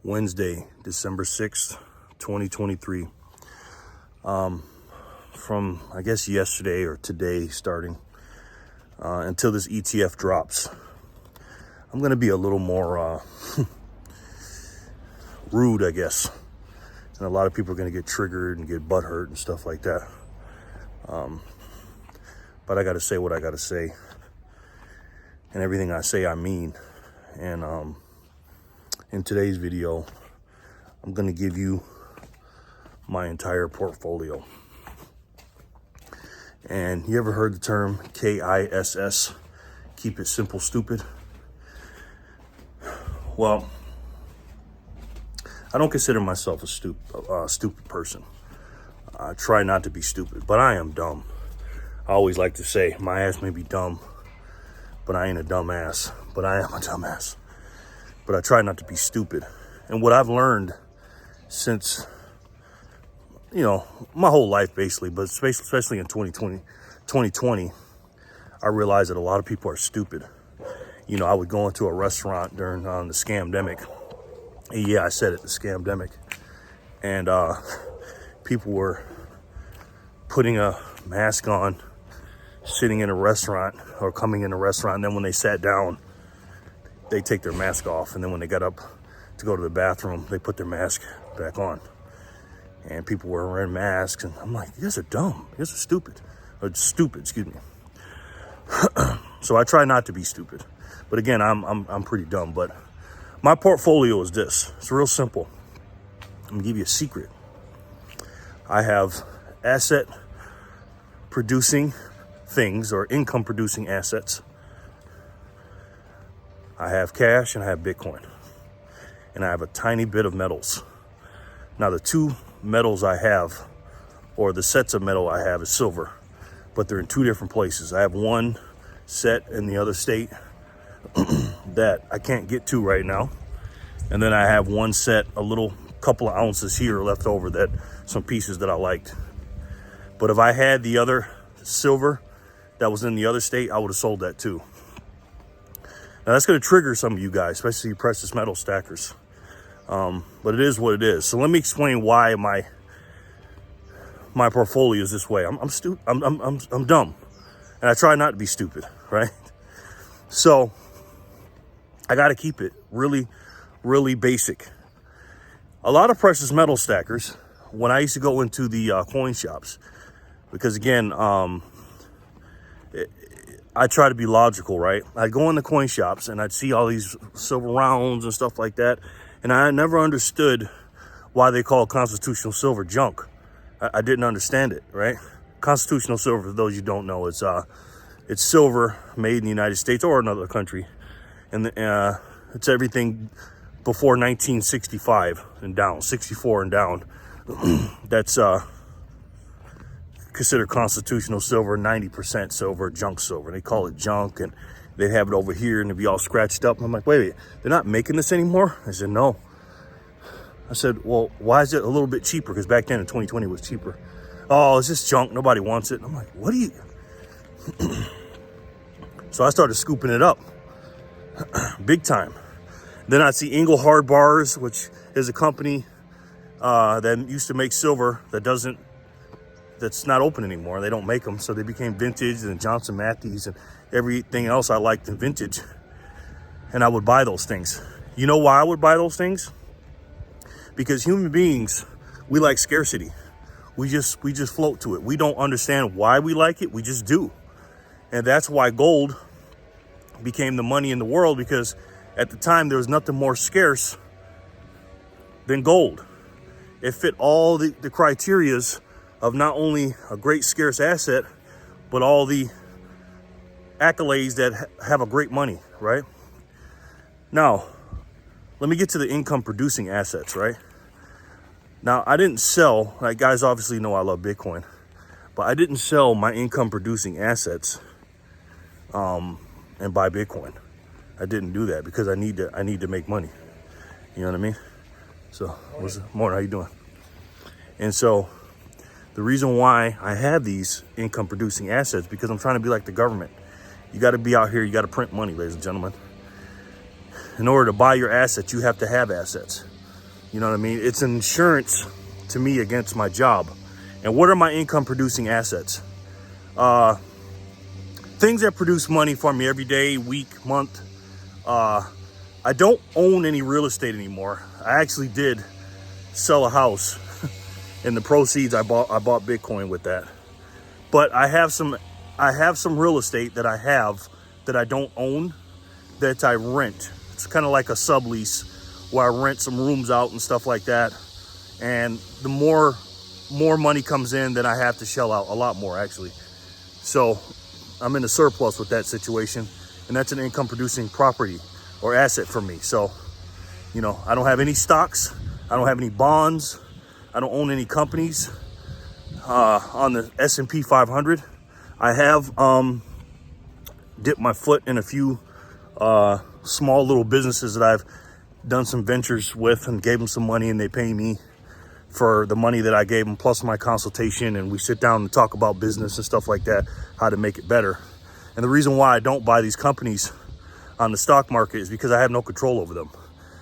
Wednesday, December 6th, 2023. From, I guess, yesterday or today starting until this ETF drops, I'm going to be a little more rude, I guess. And a lot of people are going to get triggered and get butthurt and stuff like that. But I got to say what I got to say. And everything I say, I mean. And in today's video, I'm going to give you my entire portfolio. And you ever heard the term KISS? Keep it simple, stupid? Well, I don't consider myself a stupid person. I try not to be stupid, but I am dumb. I always like to say, my ass may be dumb, but I ain't a dumbass. But I am a dumbass. But I try not to be stupid. And what I've learned since, my whole life basically, but especially in 2020, I realized that a lot of people are stupid. I would go into a restaurant during the scamdemic. Yeah, I said it, the scamdemic. And people were putting a mask on, sitting in a restaurant or coming in a restaurant. And then when they sat down, they take their mask off. And then when they got up to go to the bathroom, they put their mask back on. And people were wearing masks. And I'm like, you guys are dumb. You guys are stupid. Or stupid, excuse me. So I try not to be stupid. But again, I'm pretty dumb. But my portfolio is this. It's real simple. I'm going to give you a secret. I have asset producing things or income producing assets. I have cash and I have Bitcoin. And I have a tiny bit of metals. Now the two metals I have, or the sets of metal I have, is silver, but they're in two different places. I have one set in the other state that I can't get to right now. And then I have one set, a little couple of ounces here left over, that some pieces that I liked. But if I had the other silver that was in the other state, I would have sold that too. Now that's going to trigger some of you guys, especially you precious metal stackers. But it is what it is. So let me explain why my portfolio is this way. I'm dumb, and I try not to be stupid, right? So I got to keep it really, really basic. A lot of precious metal stackers, when I used to go into the coin shops, because again, I try to be logical, right? I'd go in the coin shops and I'd see all these silver rounds and stuff like that. And I never understood why they call constitutional silver junk. I didn't understand it, right? Constitutional silver, for those you don't know, it's silver made in the United States or another country. And it's everything before 1965 and down, 64 and down. That's considered constitutional silver, 90% silver, junk silver. They call it junk, and they'd have it over here and it'd be all scratched up. And I'm like, wait, they're not making this anymore? I said, no. I said, well, why is it a little bit cheaper? Because back then in 2020 it was cheaper. Oh, it's just junk. Nobody wants it. And I'm like, what do you? So I started scooping it up big time. Then I'd see Engelhard Bars, which is a company that used to make silver that's not open anymore. They don't make them, so they became vintage, and Johnson Matthey's and everything else I liked in vintage. And I would buy those things. You know why I would buy those things? Because human beings, we like scarcity. We just float to it. We don't understand why we like it. We just do. And that's why gold became the money in the world, because at the time there was nothing more scarce than gold. It fit all the criterias of not only a great scarce asset, but all the accolades that have a great money, right? Now, let me get to the income producing assets, right? Now, I didn't sell, like, guys obviously know I love Bitcoin, but I didn't sell my income producing assets and buy Bitcoin. I didn't do that because I need to make money. You know what I mean? So, what's up? Morning, how you doing? And so the reason why I have these income producing assets, because I'm trying to be like the government. You got to be out here. You got to print money, ladies and gentlemen. In order to buy your assets, you have to have assets. You know what I mean? It's an insurance to me against my job. And what are my income producing assets? Things that produce money for me every day, week, month. I don't own any real estate anymore. I actually did sell a house. And the proceeds I bought Bitcoin with that. But I have some real estate that I don't own, that I rent. It's kind of like a sublease where I rent some rooms out and stuff like that. And the more money comes in, then I have to shell out a lot more, actually. So I'm in a surplus with that situation, and that's an income producing property or asset for me. So, you know, I don't have any stocks. I don't have any bonds. I don't own any companies. On the S&P 500, I have dipped my foot in a few small little businesses that I've done some ventures with and gave them some money, and they pay me for the money that I gave them plus my consultation, and we sit down and talk about business and stuff like that, how to make it better. And the reason why I don't buy these companies on the stock market is because I have no control over them.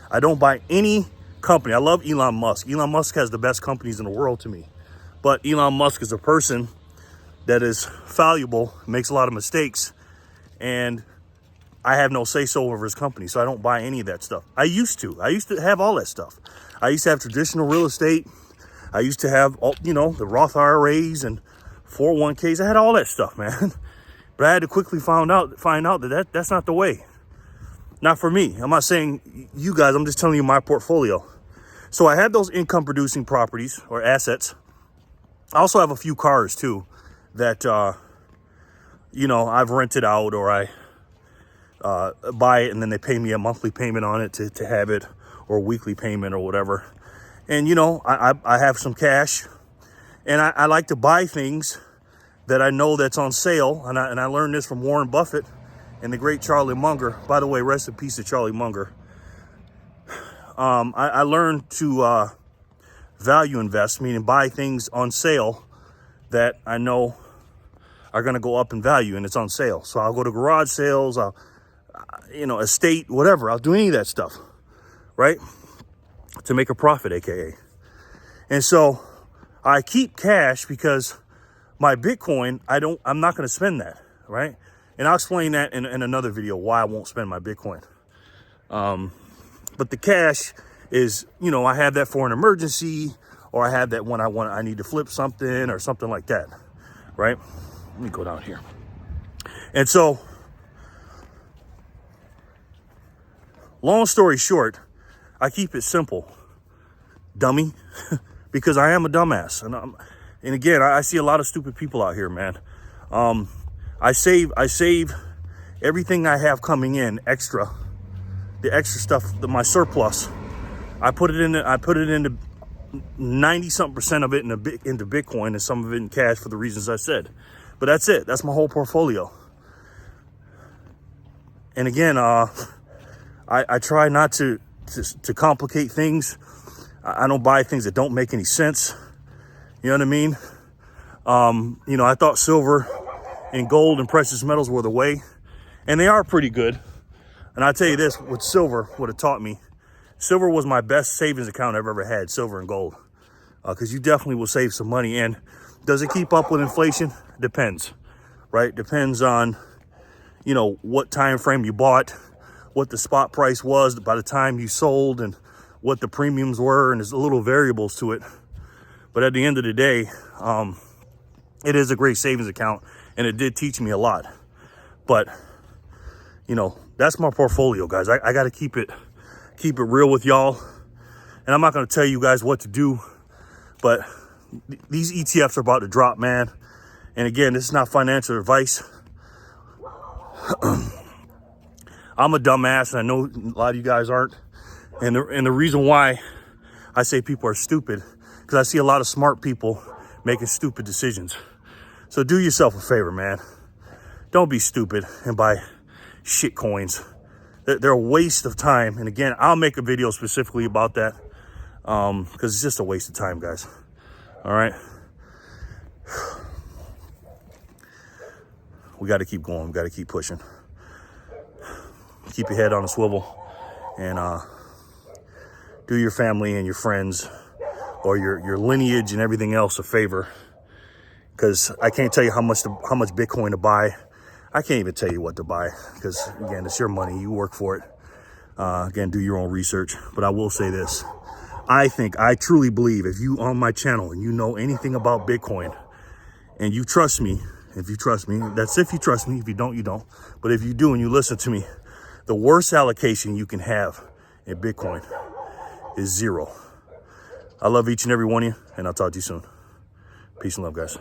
I don't buy any company. I love Elon Musk. Elon Musk has the best companies in the world to me. But Elon Musk is a person that is fallible, makes a lot of mistakes, and I have no say-so over his company, so I don't buy any of that stuff. I used to have all that stuff. I used to have traditional real estate. I used to have, you know, the Roth IRAs and 401ks. I had all that stuff, man. But I had to quickly find out that that's not the way. Not for me. I'm not saying you guys, I'm just telling you my portfolio. So I had those income producing properties or assets. I also have a few cars too that, you know, I've rented out, or I buy it and then they pay me a monthly payment on it to have it, or a weekly payment or whatever. And, you know, I have some cash, and I like to buy things that I know that's on sale. And I learned this from Warren Buffett and the great Charlie Munger. By the way, rest in peace to Charlie Munger. I learned to value invest, meaning buy things on sale that I know are going to go up in value, and it's on sale. So I'll go to garage sales, you know, estate, whatever. I'll do any of that stuff, right? To make a profit, AKA. And so I keep cash because my Bitcoin, I'm not going to spend that, right? And I'll explain that in another video, why I won't spend my Bitcoin. But the cash is, you know, I have that for an emergency, or I have that when I need to flip something or something like that, right? Let me go down here. And so, long story short, I keep it simple, dummy, because I am a dumbass. And again, I see a lot of stupid people out here, man. I save everything I have coming in extra, the extra stuff, my surplus. I put it into 90-something% of it into Bitcoin, and some of it in cash for the reasons I said. But that's it. That's my whole portfolio. And again, I try not to complicate things. I don't buy things that don't make any sense. You know what I mean? You know, I thought silver and gold and precious metals were the way, and they are pretty good. And I'll tell you this, what silver would have taught me, silver was my best savings account I've ever had, silver and gold, because you definitely will save some money. And does it keep up with inflation? Depends, right? Depends on, you know, what time frame you bought, what the spot price was by the time you sold, and what the premiums were, and there's little variables to it. But at the end of the day, it is a great savings account, and it did teach me a lot. But, you know, that's my portfolio, guys. I got to keep it real with y'all. And I'm not going to tell you guys what to do, but these ETFs are about to drop, man. And again, this is not financial advice. I'm a dumbass, and I know a lot of you guys aren't. And the reason why I say people are stupid, because I see a lot of smart people making stupid decisions. So do yourself a favor, man. Don't be stupid and buy shit coins. They're a waste of time. And again, I'll make a video specifically about that, because it's just a waste of time, guys. All right. We got to keep going. We got to keep pushing. Keep your head on a swivel and do your family and your friends or your lineage and everything else a favor, because I can't tell you how much Bitcoin to buy. I can't even tell you what to buy, because again, it's your money. You work for it. Again, do your own research. But I will say this. I truly believe if you on my channel and you know anything about Bitcoin and you trust me, if you trust me, that's if you trust me. If you don't, you don't. But if you do and you listen to me, the worst allocation you can have in Bitcoin is 0. I love each and every one of you, and I'll talk to you soon. Peace and love, guys.